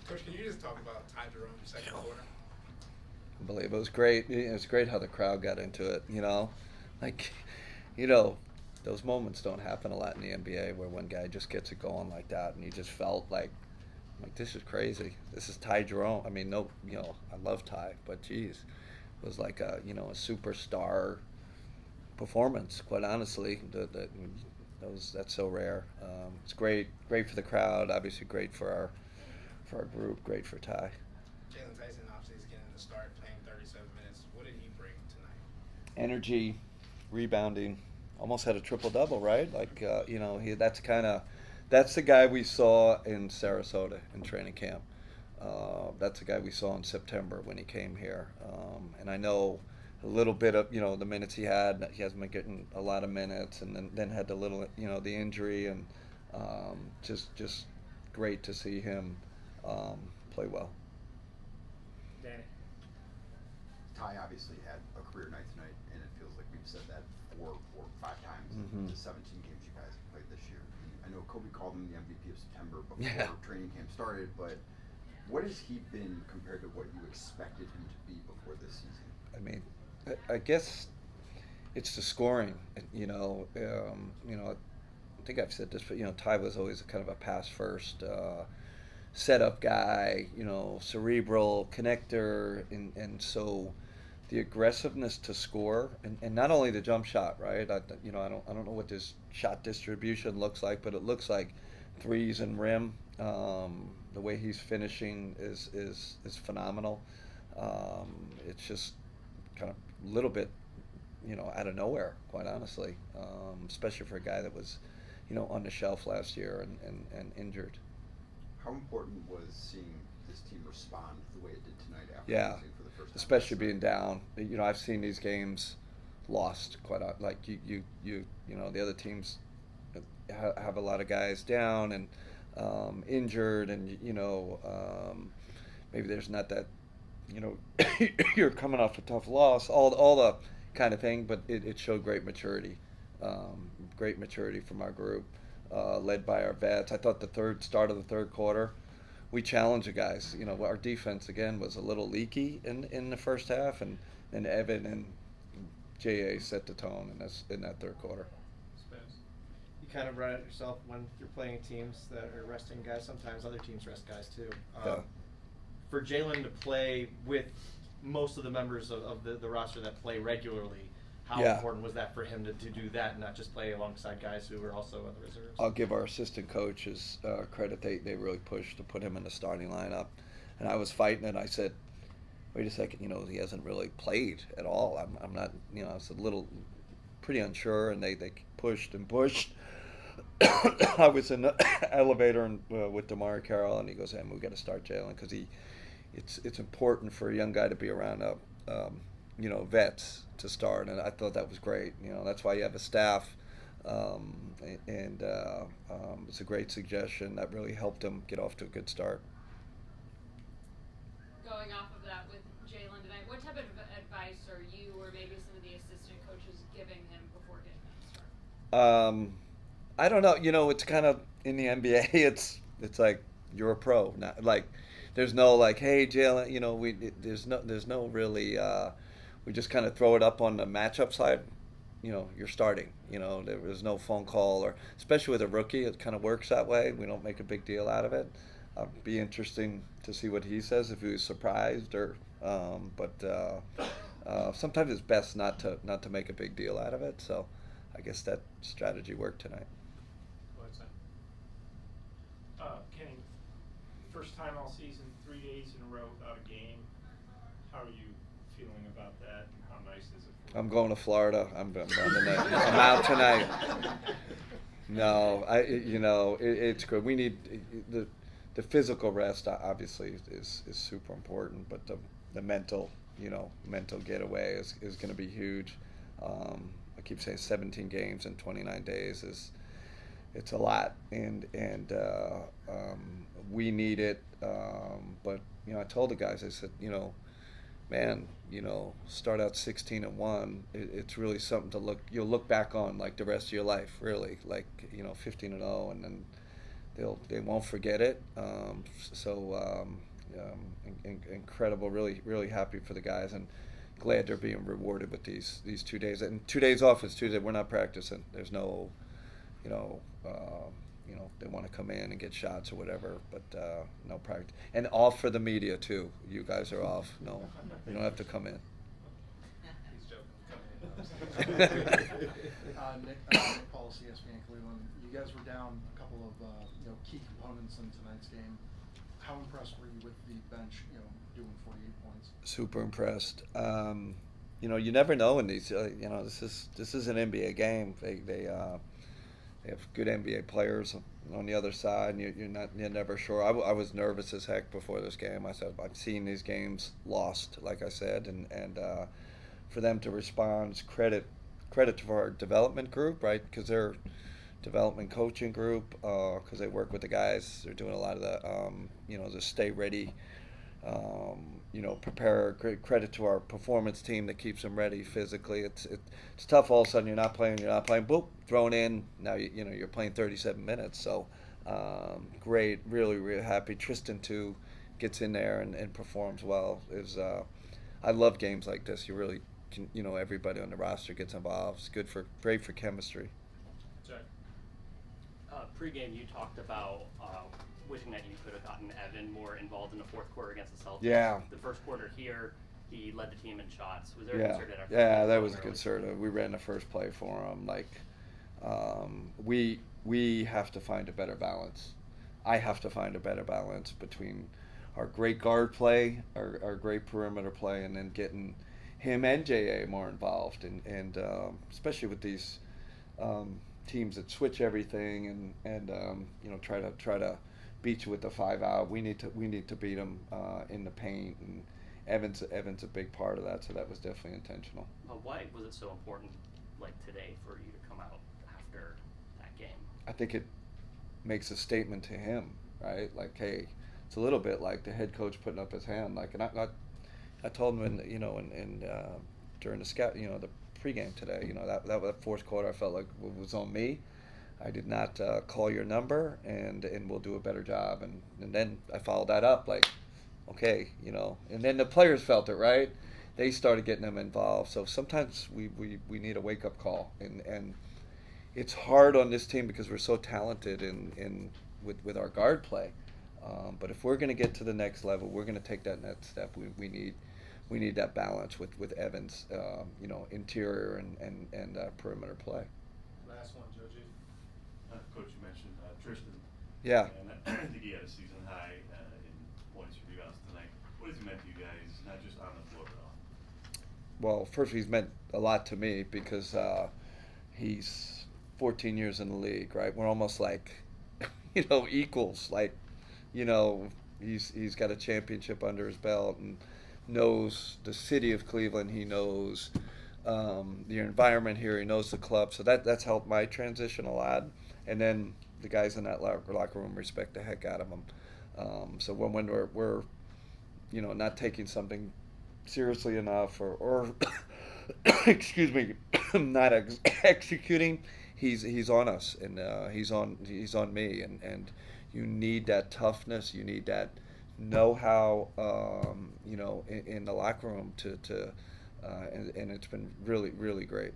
Coach, can you just talk about Ty Jerome's second quarter? I believe it was great. It was great how the crowd got into it. Like, you know, those moments don't happen a lot in the NBA where one guy just gets it going like that, and you just felt like this is crazy. This is Ty Jerome. I mean, no, I love Ty, but geez, it was like a superstar performance. Quite honestly, that's so rare. It's great for the crowd. Obviously, great for our group. Great for Ty. Jalen Tyson obviously is getting the start, playing 37 minutes. What did he bring tonight? Energy, rebounding, almost had a triple double, right? Like he that's the guy we saw in Sarasota in training camp. That's the guy we saw in September when he came here. And I know a little bit of the minutes he had. He hasn't been getting a lot of minutes, and then had the little the injury, and just great to see him play well. Danny. Ty obviously had a career night tonight, and it feels like we've said that four, 5 times in Mm-hmm. the 17 games you guys have played this year. I know Kobe called him the MVP of September before Yeah. training camp started, but what has he been compared to what you expected him to be before this season? I mean, I guess it's the scoring. I think I've said this, but Ty was always a kind of a pass first, setup guy. Cerebral connector, and so the aggressiveness to score, and not only the jump shot, right? I don't know what this shot distribution looks like, but it looks like threes and rim. The way he's finishing is phenomenal. It's just kind of a little bit, out of nowhere, quite honestly, especially for a guy that was, on the shelf last year and injured. How important was seeing this team respond the way it did tonight after Yeah, losing for the first time? especially being down. I've seen these games lost like the other teams have a lot of guys down and injured, and maybe there's not that you're coming off a tough loss, all the kind of thing, but it showed great maturity from our group, led by our vets. I thought the start of the third quarter, we challenged the guys. Our defense again was a little leaky in the first half, and Evan and Ja set the tone in that third quarter. You kind of run it yourself when you're playing teams that are resting guys. Sometimes other teams rest guys too. Yeah. For Jalen to play with most of the members of the roster that play regularly, how Yeah. important was that for him to do that and not just play alongside guys who were also on the reserves? I'll give our assistant coaches credit. They really pushed to put him in the starting lineup, and I was fighting it. I said, "Wait a second, he hasn't really played at all. I'm not, I was a little pretty unsure," and they pushed and pushed. I was in the elevator with Damari Carroll, and he goes, "Hey, we got to start Jalen because it's important for a young guy to be around vets to start," and I thought that was great. That's why you have a staff, and it's a great suggestion that really helped him get off to a good start. Going off of that with Jalen tonight, what type of advice are you or maybe some of the assistant coaches giving him before getting him started? I don't know. It's kind of in the NBA. It's like you're a pro. Not like there's no like, hey Jalen. There's no really. We just kind of throw it up on the matchup side. You're starting. There was no phone call, or especially with a rookie, it kind of works that way. We don't make a big deal out of it. Be interesting to see what he says, if he was surprised or. But sometimes it's best not to make a big deal out of it. So I guess that strategy worked tonight. What's that? Kenny, first time all season, 3 days in a row without a game. How are you feeling about that, and how nice is it for you? I'm going to Florida. I'm out tonight. No, it's good. We need the physical rest. Obviously, is super important, but the mental getaway is going to be huge. I keep saying 17 games in 29 days it's a lot, and we need it. But I told the guys, I said, man, start out 16-1. It's really something to you'll look back on like the rest of your life, really, like 15-0, and then they won't forget it. Incredible, really happy for the guys, and glad they're being rewarded with these 2 days. And 2 days off is Tuesday. We're not practicing. There's no, they want to come in and get shots or whatever, but no practice. And off for the media too. You guys are off. No, you don't have to come in. He's joking. Come in. Nick Paul, ESPN Cleveland. You guys were down a couple of key components in tonight's game. How impressed were you with the bench? Doing 48 points. Super impressed. You never know in these. This is an NBA game. They have good NBA players on the other side, and you're never sure. I was nervous as heck before this game. I said I've seen these games lost, like I said, and for them to respond, credit to our development group, right? Because they're development coaching group, because they work with the guys. They're doing a lot of the the stay ready. Prepare. Credit to our performance team that keeps them ready physically. It's tough. All of a sudden, you're not playing. Boop, thrown in. Now you're playing 37 minutes. So great. Really happy. Tristan too gets in there and performs well. I love games like this. You really can. Everybody on the roster gets involved. It's great for chemistry. Jack. Pre-game, you talked about wishing that you could have gotten Evan more involved in the fourth quarter against the Celtics. Yeah. The first quarter here, he led the team in shots. Was there a Yeah, concerted effort? yeah, that was a concerted. We ran the first play for him. We have to find a better balance. I have to find a better balance between our great guard play, our great perimeter play, and then getting him and JA more involved, and especially with these teams that switch everything and try to beat you with the 5-out. We need to beat them in the paint, and Evan's a big part of that. So that was definitely intentional. Why was it so important, like today, for you to come out after that game? I think it makes a statement to him, right? Like, hey, it's a little bit like the head coach putting up his hand. Like, and I told him during the scout, the pregame today, that fourth quarter, I felt like it was on me. I did not call your number, and we'll do a better job. And then I followed that up, like, okay, and then the players felt it, right? They started getting them involved. So sometimes we need a wake-up call, and it's hard on this team because we're so talented with our guard play. But if we're going to get to the next level, we're going to take that next step. We need that balance with Evans, interior and perimeter play. Last one, Joji. Coach, you mentioned Tristan. Yeah. And I think he had a season high in points and rebounds tonight. What has he meant to you guys, not just on the floor but off? Well, first, he's meant a lot to me because he's 14 years in the league, right? We're almost like, equals. Like, he's got a championship under his belt and knows the city of Cleveland. He knows the environment here. He knows the club. So that's helped my transition a lot. And then the guys in that locker room respect the heck out of him. So when we're not taking something seriously enough or excuse me, not executing, he's on us, and he's on me, and you need that toughness, you need that know-how, in the locker room to and it's been really, really great.